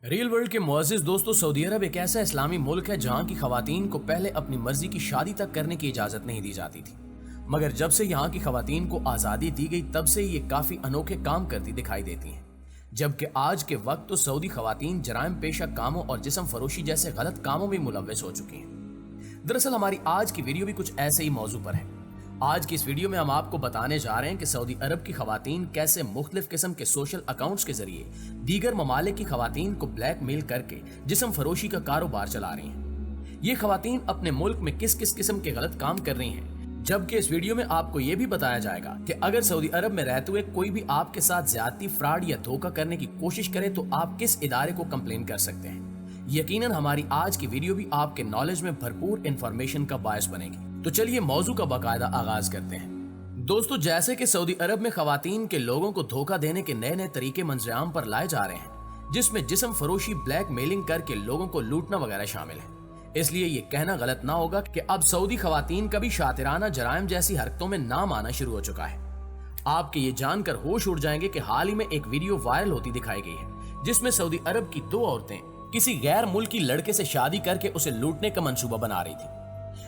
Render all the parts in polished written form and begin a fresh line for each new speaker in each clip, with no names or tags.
Real world के मुअज़्ज़िज़ दोस्तों, Saudi अरब एक ऐसा इस्लामी मुल्क है जहाँ की खवातीन को पहले अपनी मर्जी की शादी तक करने की इजाजत नहीं दी जाती थी, मगर जब से यहाँ की खवातीन को आज़ादी दी गई तब से ये काफी अनोखे काम करती दिखाई देती हैं। जबकि आज के वक्त तो सऊदी खवातीन जराइम पेशा कामों और जिस्म फरोशी जैसे गलत कामों में मुलव्वस हो चुकी हैं। दरअसल हमारी आज की वीडियो भी कुछ ऐसे ही मौजू पर है। आज की इस वीडियो में हम आपको बताने जा रहे हैं कि सऊदी अरब की खवातीन कैसे मुख्तलिफ किस्म के सोशल अकाउंट्स के जरिए दीगर ममालिक की खवातीन को ब्लैकमेल करके जिस्म फरोशी का कारोबार चला रही हैं। ये खवातीन अपने मुल्क में किस किस किस्म के गलत काम कर रही हैं, जबकि इस वीडियो में आपको ये भी बताया जाएगा कि अगर सऊदी अरब में रहते हुए कोई भी आपके साथ ज्यादती, फ्रॉड या धोखा करने की कोशिश करे तो आप किस इदारे को कंप्लेन कर सकते हैं। यकीनन हमारी आज की वीडियो भी आपके नॉलेज में भरपूर इंफॉर्मेशन का बायस बनेगी। तो चलिए मौजू का बाकायदा आगाज करते हैं। दोस्तों, जैसे कि सऊदी अरब में खवातीन के लोगों को धोखा देने के नए नए तरीके मंजरेआम पर लाए जा रहे हैं, जिसमें जिस्म फरोशी, ब्लैक मेलिंग करके लोगों को लूटना वगैरह शामिल है। इसलिए ये कहना गलत ना होगा कि अब सऊदी खवातीन का भी शातिराना जराइम जैसी हरकतों में नाम आना शुरू हो चुका है। आपके ये जानकर होश उड़ जाएंगे कि हाल ही में एक वीडियो वायरल होती दिखाई गई है, जिसमें सऊदी अरब की दो औरतें किसी गैर मुल्की लड़के से शादी करके उसे लूटने का मंसूबा बना रही थी।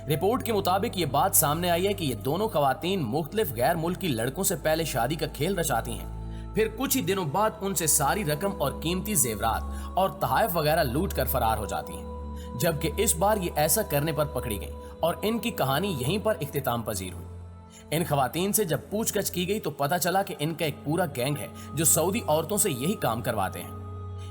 रिपोर्ट के मुताबिक ये बात सामने आई है कि ये दोनों खवातीन मुख्तलिफ गैर मुल्की लड़कों से पहले शादी का खेल रचाती हैं, फिर कुछ ही दिनों बाद उनसे सारी रकम और कीमती जेवरात और तोहफे वगैरह लूट कर फरार हो जाती हैं। जबकि इस बार ये ऐसा करने पर पकड़ी गई और इनकी कहानी यहीं पर इख्तिताम पजीर हुई। इन खवातीन से जब पूछताछ की गई तो पता चला कि इनका एक पूरा गैंग है जो सऊदी औरतों से यही काम करवाते हैं।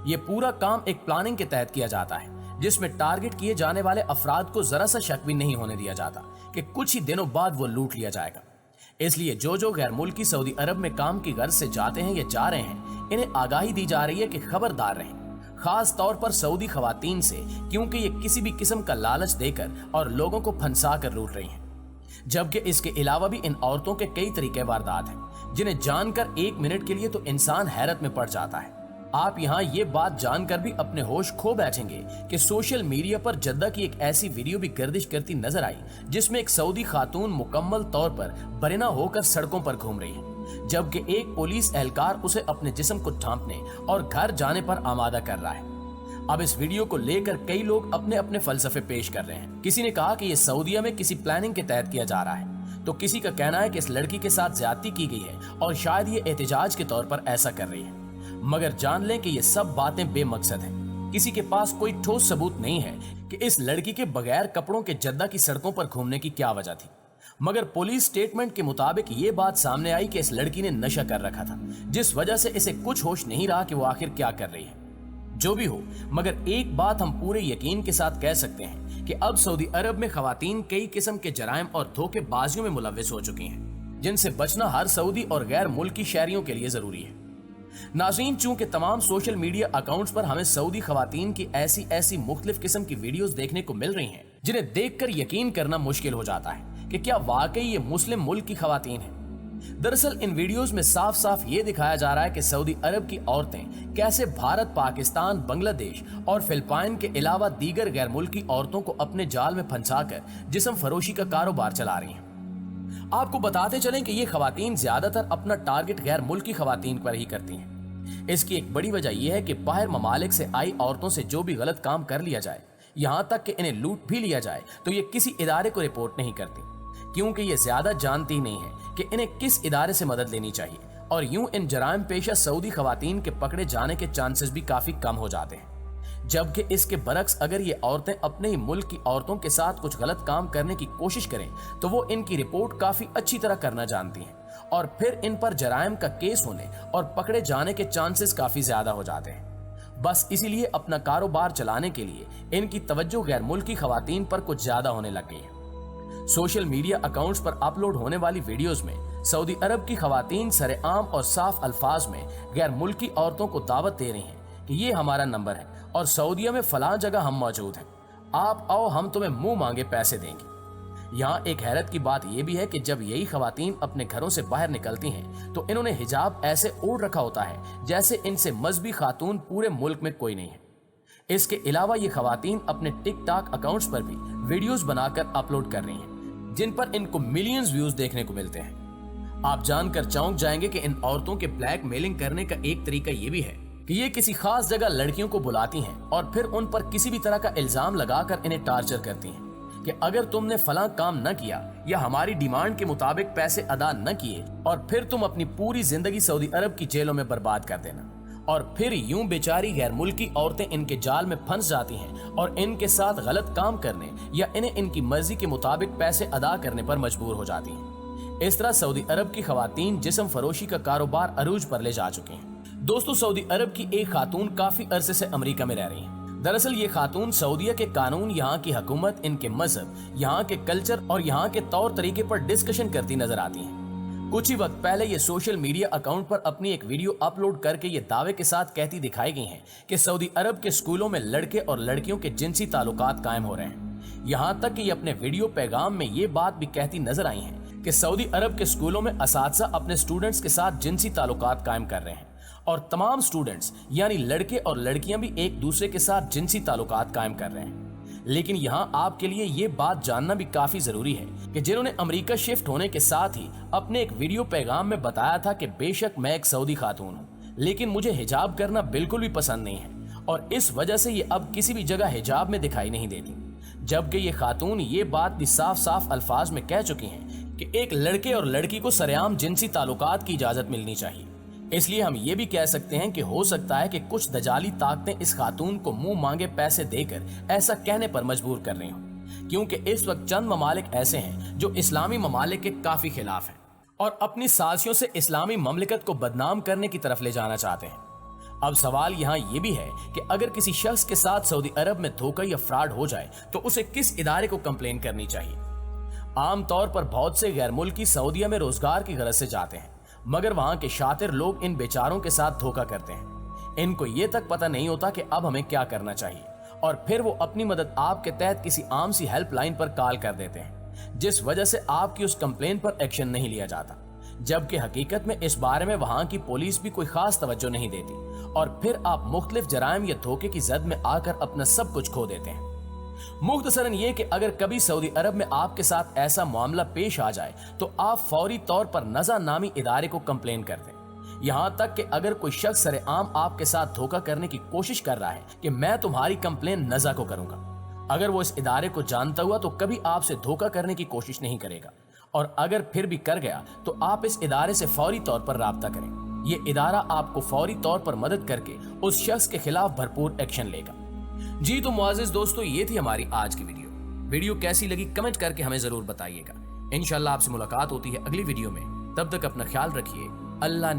ये पूरा काम एक प्लानिंग के तहत किया जाता है, जिसमें टारगेट किए जाने वाले अफराद को जरा सा शक भी नहीं होने दिया जाता कि कुछ ही दिनों बाद वो लूट लिया जाएगा। इसलिए जो गैर मुल्की सऊदी अरब में काम की गर्ज से जाते हैं या जा रहे हैं, इन्हें आगाही दी जा रही है कि खबरदार रहें, खास तौर पर सऊदी खवातीन से, क्योंकि ये किसी भी किस्म का लालच देकर और लोगों को फंसा कर लूट रही हैं। जबकि इसके अलावा भी इन औरतों के कई तरीके वारदात हैं, जिन्हें जानकर एक मिनट के लिए तो इंसान हैरत में पड़ जाता है। आप यहाँ ये बात जानकर भी अपने होश खो बैठेंगे कि सोशल मीडिया पर जद्दा की एक ऐसी वीडियो भी गर्दिश करती नजर आई, जिसमें एक सऊदी खातून मुकम्मल तौर पर बरिना होकर सड़कों पर घूम रही है, जबकि एक पुलिस एहलकार उसे अपने जिस्म को ढांपने और घर जाने पर आमादा कर रहा है। अब इस वीडियो को लेकर कई लोग अपने अपने फलसफे पेश कर रहे हैं। किसी ने कहा कि यह सऊदीया में किसी प्लानिंग के तहत किया जा रहा है, तो किसी का कहना है कि इस लड़की के साथ ज्यादती की गई है और शायद ये एहतजाज के तौर पर ऐसा कर रही है। मगर जान लें कि ये सब बातें बेमकसद हैं। किसी के पास कोई ठोस सबूत नहीं है कि इस लड़की के बगैर कपड़ों के जद्दा की सड़कों पर घूमने की क्या वजह थी। मगर पुलिस स्टेटमेंट के मुताबिक ये बात सामने आई कि इस लड़की ने नशा कर रखा था, जिस वजह से इसे कुछ होश नहीं रहा कि वो आखिर क्या कर रही है। जो भी हो, मगर एक बात हम पूरे यकीन के साथ कह सकते हैं कि अब सऊदी अरब में खवातीन कई किस्म के जराइम और धोखेबाजियों में मुलव्वस हो चुकी हैं, जिनसे बचना हर सऊदी और गैर मुल्की शहरियों के लिए जरूरी है। नाज़रीन, चूंकि तमाम सोशल मीडिया अकाउंट्स पर हमें सऊदी खवातीन की ऐसी मुख्तलिफ किस्म की वीडियोस देखने को मिल रही हैं, जिन्हें देखकर यकीन करना मुश्किल हो जाता है कि क्या वाकई ये मुस्लिम मुल्क की खवातीन हैं। दरअसल इन वीडियोस में साफ साफ ये दिखाया जा रहा है कि सऊदी अरब की औरतें कैसे भारत, पाकिस्तान, बांग्लादेश और फिलिपाइन के अलावा दीगर गैर मुल्की औरतों को अपने जाल में फंसाकर जिस्म फरोशी का कारोबार चला रही हैं। आपको बताते चलें कि ये खवातीन ज्यादातर अपना टारगेट गैर मुल्की खवातीन पर ही करती हैं। इसकी एक बड़ी वजह यह है कि बाहर ममालिक से आई औरतों से जो भी गलत काम कर लिया जाए, यहाँ तक कि इन्हें लूट भी लिया जाए, तो ये किसी इदारे को रिपोर्ट नहीं करती, क्योंकि ये ज्यादा जानती नहीं है कि इन्हें किस इदारे से मदद लेनी चाहिए। और यूं इन जराइम पेशा सऊदी खवातीन के पकड़े जाने के चांसेस भी काफी कम हो जाते हैं। जबकि इसके बरक्स अगर ये औरतें अपने ही मुल्क की औरतों के साथ कुछ गलत काम करने की कोशिश करें तो वो इनकी रिपोर्ट काफी अच्छी तरह करना जानती हैं, और फिर इन पर जराइम का केस होने और पकड़े जाने के चांसेस काफी ज्यादा हो जाते हैं। बस इसीलिए अपना कारोबार चलाने के लिए इनकी तवज्जो गैर मुल्की खवातीन पर कुछ ज्यादा होने लग गई है। सोशल मीडिया अकाउंट्स पर अपलोड होने वाली वीडियोस में सऊदी अरब की खवातीन सरेआम और साफ अल्फाज में गैर मुल्की औरतों को दावत दे रही हैं कि ये हमारा नंबर है और सऊदीया में फलां जगह हम मौजूद हैं, आप आओ, हम तुम्हें मुंह मांगे पैसे देंगे। यहाँ एक हैरत की बात यह भी है कि जब यही खवातीन अपने घरों से बाहर निकलती हैं तो इन्होंने हिजाब ऐसे ओढ़ रखा होता है जैसे इनसे मजहबी खातून पूरे मुल्क में कोई नहीं है। इसके अलावा ये खवातीन अपने टिक टॉक अकाउंट्स पर भी वीडियोस बनाकर अपलोड कर रही हैं, जिन पर इनको मिलियंस व्यूज देखने को मिलते हैं। आप जानकर चौंक जाएंगे कि इन औरतों के ब्लैक मेलिंग करने का एक तरीका यह भी है कि ये किसी खास जगह लड़कियों को बुलाती हैं और फिर उन पर किसी भी तरह का इल्जाम लगाकर इन्हें टार्चर करती हैं कि अगर तुमने फलां काम न किया या हमारी डिमांड के मुताबिक पैसे अदा न किए और फिर तुम अपनी पूरी जिंदगी सऊदी अरब की जेलों में बर्बाद कर देना। और फिर यूं बेचारी गैर मुल्की औरतें इनके जाल में फंस जाती हैं और इनके साथ गलत काम करने या इन्हें इनकी मर्जी के मुताबिक पैसे अदा करने पर मजबूर हो जाती हैं। इस तरह सऊदी अरब की खवातीन जिस्म फरोशी का कारोबार अरूज पर ले जा चुके हैं। दोस्तों, सऊदी अरब की एक खातून काफी अरसे से अमेरिका में रह रही है। दरअसल ये खातून सऊदीया के कानून, यहाँ की हुकूमत, इनके मजहब, यहाँ के कल्चर और यहाँ के तौर तरीके पर डिस्कशन करती नजर आती हैं। कुछ ही वक्त पहले ये सोशल मीडिया अकाउंट पर अपनी एक वीडियो अपलोड करके ये दावे के साथ कहती दिखाई गई हैं कि सऊदी अरब के स्कूलों में लड़के और लड़कियों के जिनसी ताल्लुकात कायम हो रहे हैं। यहाँ तक कि ये अपने वीडियो पैगाम में ये बात भी कहती नजर आई हैं कि सऊदी अरब के स्कूलों में असातिज़ा अपने स्टूडेंट्स के साथ जिनसी ताल्लुकात कायम कर रहे हैं और तमाम स्टूडेंट्स यानी लड़के और लड़कियां भी एक दूसरे के साथ जिनसी ताल्लुकात कायम कर रहे हैं। लेकिन यहाँ आपके लिए ये बात जानना भी काफी जरूरी है कि जिन्होंने अमेरिका शिफ्ट होने के साथ ही अपने एक वीडियो पैगाम में बताया था कि बेशक मैं एक सऊदी खातून हूँ, लेकिन मुझे हिजाब करना बिल्कुल भी पसंद नहीं है और इस वजह से ये अब किसी भी जगह हिजाब में दिखाई नहीं देती। जबकि ये खातून ये बात भी साफ साफ अल्फाज में कह चुकी हैं कि एक लड़के और लड़की को सरेआम जिनसी ताल्लुकात की इजाजत मिलनी चाहिए। इसलिए हम ये भी कह सकते हैं कि हो सकता है कि कुछ दजाली ताकतें इस खातून को मुंह मांगे पैसे देकर ऐसा कहने पर मजबूर कर रही हों, क्योंकि इस वक्त चंद ममालिक ऐसे हैं जो इस्लामी ममालिक के काफी खिलाफ हैं और अपनी साजिशों से इस्लामी ममलिकत को बदनाम करने की तरफ ले जाना चाहते हैं। अब सवाल यहाँ ये भी है कि अगर किसी शख्स के साथ सऊदी अरब में धोखा या फ्रॉड हो जाए तो उसे किस इदारे को कंप्लेन करनी चाहिए। आमतौर पर बहुत से गैर मुल्की सऊदीया में रोजगार की गरज से जाते हैं, मगर वहां के शातिर लोग इन बेचारों के साथ धोखा करते हैं। इनको ये तक पता नहीं होता कि अब हमें क्या करना चाहिए और फिर वो अपनी मदद आपके तहत किसी आम सी हेल्पलाइन पर कॉल कर देते हैं, जिस वजह से आपकी उस कंप्लेन पर एक्शन नहीं लिया जाता, जबकि हकीकत में इस बारे में वहां की पुलिस भी कोई खास तवज्जो नहीं देती और फिर आप मुख्तलिफ जराइम या धोखे की जद में आकर अपना सब कुछ खो देते हैं। मुख्तसरन ये कि अगर कभी सऊदी अरब में आपके साथ ऐसा मामला पेश आ जाए तो आप फौरी तौर पर नज़ा नामी इदारे को कंप्लेन कर दें। यहाँ तक कि अगर कोई शख्स सरेआम आपके साथ धोखा करने की कोशिश कर रहा है कि मैं तुम्हारी कंप्लेन नज़ा को करूंगा, अगर वो इस इदारे को जानता हुआ तो कभी आपसे धोखा करने की कोशिश नहीं करेगा और अगर फिर भी कर गया तो आप इस इदारे से फौरी तौर पर राब्ता करें। ये इदारा आपको फौरी तौर पर मदद करके उस शख्स के खिलाफ भरपूर एक्शन लेगा। जी तो मुआज़िज़ दोस्तों, ये थी हमारी आज की वीडियो कैसी लगी कमेंट करके हमें जरूर बताइएगा। इंशाल्लाह आपसे मुलाकात होती है अगली वीडियो में। तब तक अपना ख्याल रखिए। अल्लाह